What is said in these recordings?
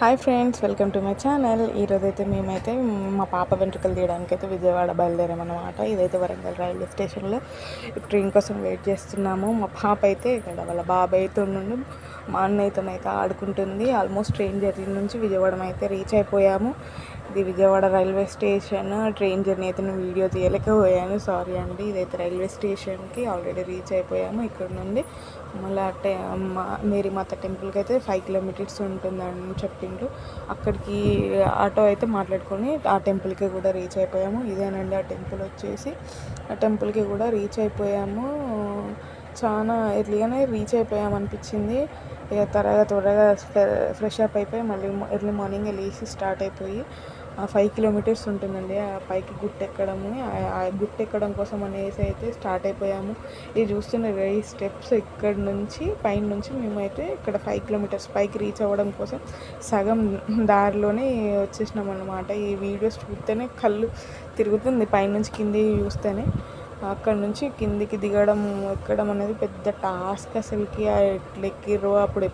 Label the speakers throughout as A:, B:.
A: Hi friends, welcome to my channel. ఈరోజైతే మేమైతే మా పాప వెంట్రుకలు తీయడానికైతే విజయవాడ బయలుదేరామన్నమాట. ఇదైతే వరంగల్ రైల్వే స్టేషన్లో ట్రైన్ కోసం వెయిట్ చేస్తున్నాము. మా పాప అయితే ఇక్కడ వాళ్ళ బాబాయ్తో నుండి మా అన్నయ్యతోనైతే ఆడుకుంటుంది. ఆల్మోస్ట్ ట్రైన్ జర్నీ నుంచి విజయవాడ అయితే రీచ్ అయిపోయాము. ఇది Vijayawada railway station. Train journey అయితే నేను వీడియో తీయలేకపోయాను, సారీ అండి. ఇదైతే రైల్వే స్టేషన్కి ఆల్రెడీ రీచ్ అయిపోయాము. ఇక్కడ నుండి మళ్ళీ మేరీమాత టెంపుల్కి అయితే 5 కిలోమీటర్స్ ఉంటుందని చెప్పిండ్రు. అక్కడికి ఆటో అయితే మాట్లాడుకొని ఆ టెంపుల్కి కూడా రీచ్ అయిపోయాము. ఇదేనండి ఆ టెంపుల్ వచ్చేసి. ఆ టెంపుల్కి కూడా రీచ్ అయిపోయాము. చాలా ఎర్లీగానే రీచ్ అయిపోయాము అనిపించింది. ఇక త్వరగా ఫ్రెష్ అప్ అయిపోయి మళ్ళీ ఎర్లీ మార్నింగ్ లేచి స్టార్ట్ అయిపోయి 5 కిలోమీటర్స్ ఉంటుందండి. ఆ పైకి గుట్టెక్కడము. ఆ గుట్టెక్కడం కోసం అనేసి అయితే స్టార్ట్ అయిపోయాము. ఇది చూస్తున్న ఈ స్టెప్స్ ఇక్కడ నుంచి పైన నుంచి మేమైతే ఇక్కడ 5 కిలోమీటర్స్ పైకి రీచ్ అవ్వడం కోసం సగం దారిలోనే వచ్చేసినాం అన్నమాట. ఈ వీడియోస్ చూస్తేనే కళ్ళు తిరుగుతుంది, పైనుంచి కింది చూస్తేనే. అక్కడ నుంచి కిందికి దిగడం ఎక్కడం అనేది పెద్ద టాస్క్ అసలుకి. ఎట్లా ఎక్కిర్రో అప్పుడు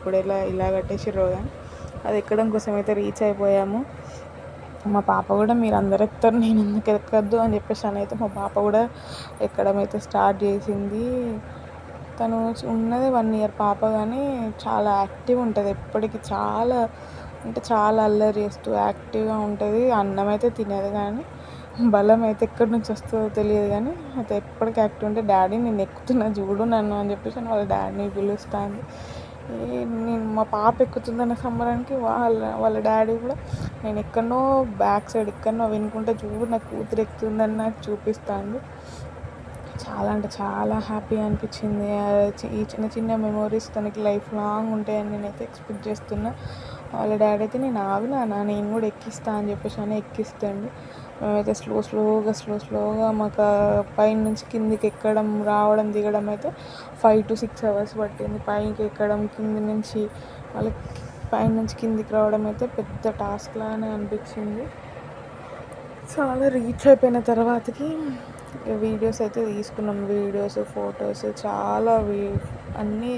A: ఇలా కట్టేసిర్రో కానీ అది ఎక్కడం కోసం అయితే రీచ్ అయిపోయాము. మా పాప కూడా మీరు అందరు ఎక్కుతారు, నేను ఎందుకు ఎక్కద్దు అని చెప్పేసి అయితే మా పాప కూడా ఎక్కడం అయితే స్టార్ట్ చేసింది. తను ఉన్నది 1 ఇయర్ పాప, కానీ చాలా యాక్టివ్ ఉంటుంది. ఎప్పటికీ చాలా అల్లరి చేస్తూ యాక్టివ్గా ఉంటుంది. అన్నం అయితే తినదు, కానీ బలం అయితే ఎక్కడి నుంచి వస్తుందో తెలియదు. కానీ అయితే ఎప్పటికీ యాక్టివ్ ఉంటే డాడీ నేను ఎక్కుతున్నా చూడు నన్ను అని చెప్పేసి వాళ్ళ డాడీని పిలుస్తాను. నేను మా పాప ఎక్కుతుందన్న సంబరానికి వాళ్ళ డాడీ కూడా నేను ఎక్కడనో బ్యాక్ సైడ్ ఎక్కడనో వినుకుంటే చూడు నా కూతురు ఎక్కుతుందని నాకు చూపిస్తాను. చాలా అంటే చాలా హ్యాపీ అనిపించింది. ఈ చిన్న చిన్న మెమోరీస్ తనకి లైఫ్ లాంగ్ ఉంటాయని నేనైతే ఎక్స్పెక్ట్ చేస్తున్నా. వాళ్ళ డాడీ అయితే నేను కూడా ఎక్కిస్తా అని చెప్పేసి అని ఎక్కిస్తాడు. మేమైతే స్లోగా మాకు పైన నుంచి కిందికి ఎక్కడం రావడం దిగడం అయితే 5 to 6 hours పట్టింది. పైకి ఎక్కడం, కింది నుంచి మళ్ళీ పైన నుంచి కిందికి రావడం అయితే పెద్ద టాస్క్ లానే అనిపించింది. చాలా రీచ్ అయిపోయిన తర్వాతకి వీడియోస్ అయితే తీసుకున్నాం. ఫొటోస్ చాలా అన్నీ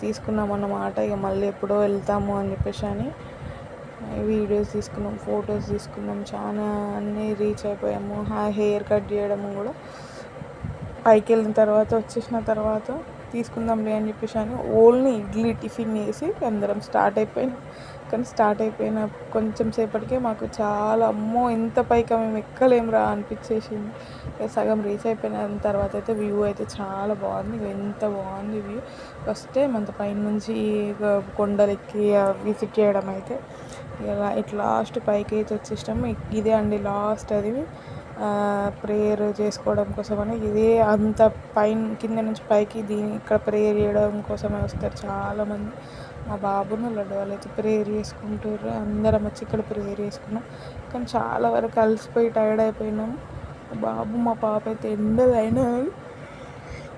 A: తీసుకున్నాం అన్నమాట. ఇక మళ్ళీ ఎప్పుడో వెళ్తాము అని చెప్పేసి అని వీడియోస్ తీసుకున్నాం, ఫొటోస్ తీసుకున్నాం. చాలా అన్నీ రీచ్ అయిపోయాము. హెయిర్ కట్ చేయడము కూడా పైకి వెళ్ళిన తర్వాత వచ్చేసిన తర్వాత తీసుకుందాంలే అని చెప్పేసి అని ఓన్లీ ఇడ్లీ టిఫిన్ వేసి అందరం స్టార్ట్ అయిపోయినాం. కానీ స్టార్ట్ అయిపోయిన కొంచెం సేపటికే మాకు చాలా అమ్మో ఇంత పైకి మేము ఎక్కలేమురా అనిపించేసింది. సగం రీచ్ అయిపోయిన తర్వాత అయితే వ్యూ అయితే చాలా బాగుంది. ఎంత బాగుంది వ్యూ. ఫస్ట్ టైం అంత పైన నుంచి కొండలు ఎక్కి విజిట్ చేయడం అయితే ఇట్లా లాస్ట్ పైకి అయితే వచ్చేసాము. ఇదే అండి లాస్ట్ అది ప్రేయర్ చేసుకోవడం కోసమని. ఇదే అంత కింద నుంచి పైకి ఇక్కడ ప్రేయర్ చేయడం కోసమే వస్తారు చాలామంది. మా బాబును లడ్డు వాళ్ళైతే ప్రేయర్ చేసుకుంటారు. అందరం వచ్చి ఇక్కడ ప్రేయర్ చేసుకున్నాం. కానీ చాలా వరకు అలసిపోయి టైర్డ్ అయిపోయినాము. మా పాప అయితే ఎండలైనా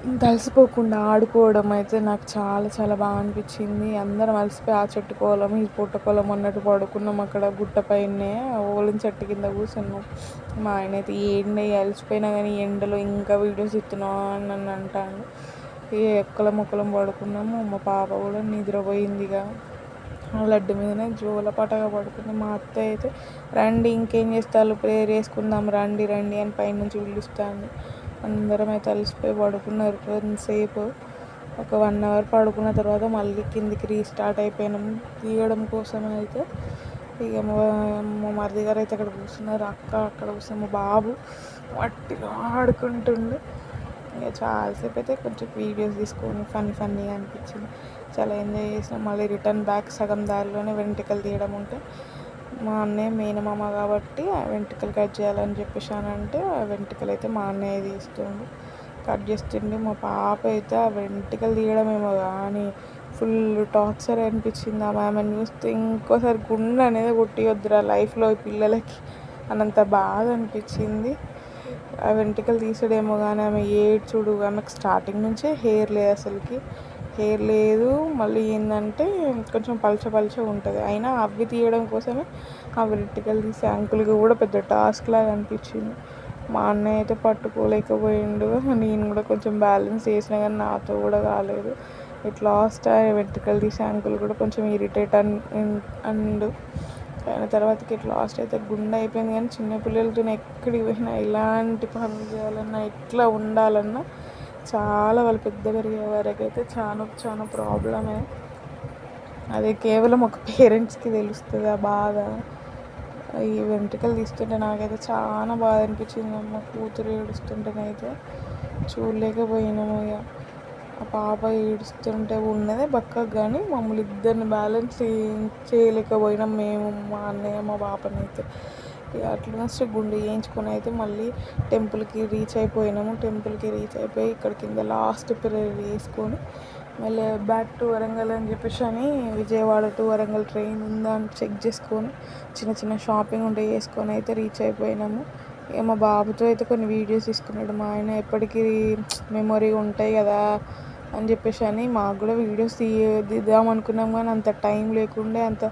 A: ఇంత అలసిపోకుండా ఆడుకోవడం అయితే నాకు చాలా చాలా బాగా అనిపించింది. అందరం అలసిపోయి ఆ చెట్టు కోలం ఈ పుట్ట కోలం అన్నట్టు పడుకున్నాం అక్కడ గుట్ట పైనే ఓలిన చెట్టు కింద కూర్చున్నాం. మా ఆయన అయితే ఎండ అలసిపోయినా కానీ ఎండలో ఇంకా వీడియోస్ ఇస్తున్నావు అని నన్ను అంటాను. ఎక్కల మొక్కలం పడుకున్నాము. మా పాప కూడా నిద్రపోయిందిగా లడ్డు మీదనే జోలపాటగా పడుకుంది. మా అత్త అయితే రండి ఇంకేం చేస్తారు ప్రేయర్ చేసుకుందాం రండి అని పైనుంచి పిలుస్తాను. అందరం అయితే అలసిపోయి పడుకున్నారు కొంతసేపు. ఒక 1 hour పడుకున్న తర్వాత మళ్ళీ కిందికి రీస్టార్ట్ అయిపోయినాం తీయడం కోసం అయితే. ఇక మా మరిది గారు అయితే అక్కడ కూర్చున్నారు, అక్కడ కూర్చున్న మా బాబు మట్టిలో ఆడుకుంటుండే. ఇక చాలాసేపు అయితే కొంచెం వీడియోస్ తీసుకొని ఫన్నీగా అనిపించింది. చాలా ఎంజాయ్ చేసినాం. మళ్ళీ రిటర్న్ బ్యాక్ సగం దారిలోనే వెంట్రుకలు తీయడం ఉంటే మా అన్నయ్య మేనమామ కాబట్టి ఆ వెంట్రుకలు కట్ చేయాలని చెప్పేసి అని అంటే ఆ వెంట్రుకలు అయితే మా అన్నయ్య కట్ చేస్తుండే. మా పాప అయితే ఆ వెంట్రుకలు తీయడమేమో కానీ ఫుల్ టార్చర్ అనిపించింది. ఆమెను చూస్తే ఇంకోసారి గుండె అనేది కొట్టియొద్దురా లైఫ్లో పిల్లలకి అన్నంత బాధ అనిపించింది. ఆ వెంట్రుకలు తీసాడేమో కానీ ఆమె ఏడ్చుడు, ఆమెకు స్టార్టింగ్ నుంచే హెయిర్ లేదు. మళ్ళీ ఏంటంటే కొంచెం పలచ ఉంటుంది. అయినా అవి తీయడం కోసమే ఆ వెంట్రుకలు తీసే అంకుల్కి కూడా పెద్ద టాస్క్ లాగా అనిపించింది. మా అన్నయ్య అయితే పట్టుకోలేకపోయిండు. నేను కూడా కొంచెం బ్యాలెన్స్ చేసినా కానీ నాతో కూడా కాలేదు. ఇట్ లాస్ట్ వెంట్రుకలు తీసే అంకుల్ కూడా కొంచెం ఇరిటేట్ అండ్ కానీ తర్వాతకి ఇట్ లాస్ట్ అయితే గుండె అయిపోయింది. కానీ చిన్నపిల్లలతో ఎక్కడికి పోయినా ఎలాంటి పనులు చేయాలన్నా ఎట్లా ఉండాలన్నా చాలా వాళ్ళు పెద్ద పెరిగే వరకు అయితే చాలా చాలా ప్రాబ్లమే. అది కేవలం ఒక పేరెంట్స్కి తెలుస్తుంది ఆ బాధ. ఈ వెంట్రుకలు తీస్తుంటే నాకైతే చాలా బాధ అనిపించింది. మా కూతురు ఏడుస్తుంటేనైతే చూడలేకపోయినాము. ఇక ఆ పాప ఏడుస్తుంటే ఉన్నదే పక్కకు, కానీ మమ్మల్ని ఇద్దరిని బ్యాలెన్స్ చేయలేకపోయినాం మేము, మా అన్నయ్య మా పాపని అయితే. ఇక అట్లా గుండె చేయించుకొని అయితే మళ్ళీ టెంపుల్కి రీచ్ అయిపోయినాము. టెంపుల్కి రీచ్ అయిపోయి ఇక్కడ కింద లాస్ట్ ప్రేయర్ వేసుకొని మళ్ళీ బ్యాక్ టు వరంగల్ అని చెప్పేసి అని విజయవాడ టు వరంగల్ ట్రైన్ ఉందా అని చెక్ చేసుకొని చిన్న చిన్న షాపింగ్ ఉంటే చేసుకొని అయితే రీచ్ అయిపోయినాము. ఇక మా బాబుతో అయితే కొన్ని వీడియోస్ తీసుకున్నాడు మా ఆయన. ఎప్పటికీ మెమొరీ ఉంటాయి కదా అని చెప్పేసి అని మాకు కూడా వీడియోస్ తీద్దాం అనుకున్నాం, కానీ అంత టైం లేకుండే, అంత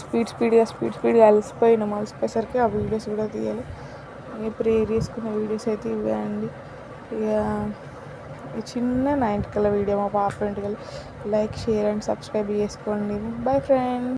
A: స్పీడ్గా అలసిపోయేసరికి ఆ వీడియోస్ కూడా తీయాలి. ఇక ప్రేయర్ చేసుకున్న వీడియోస్ అయితే ఇవే అండి. ఇక ఈ చిన్న 9th కల్లా వీడియో మా పాప వెంట్రుకలు. లైక్, షేర్ అండ్ సబ్స్క్రైబ్ చేసుకోండి. Bye friends.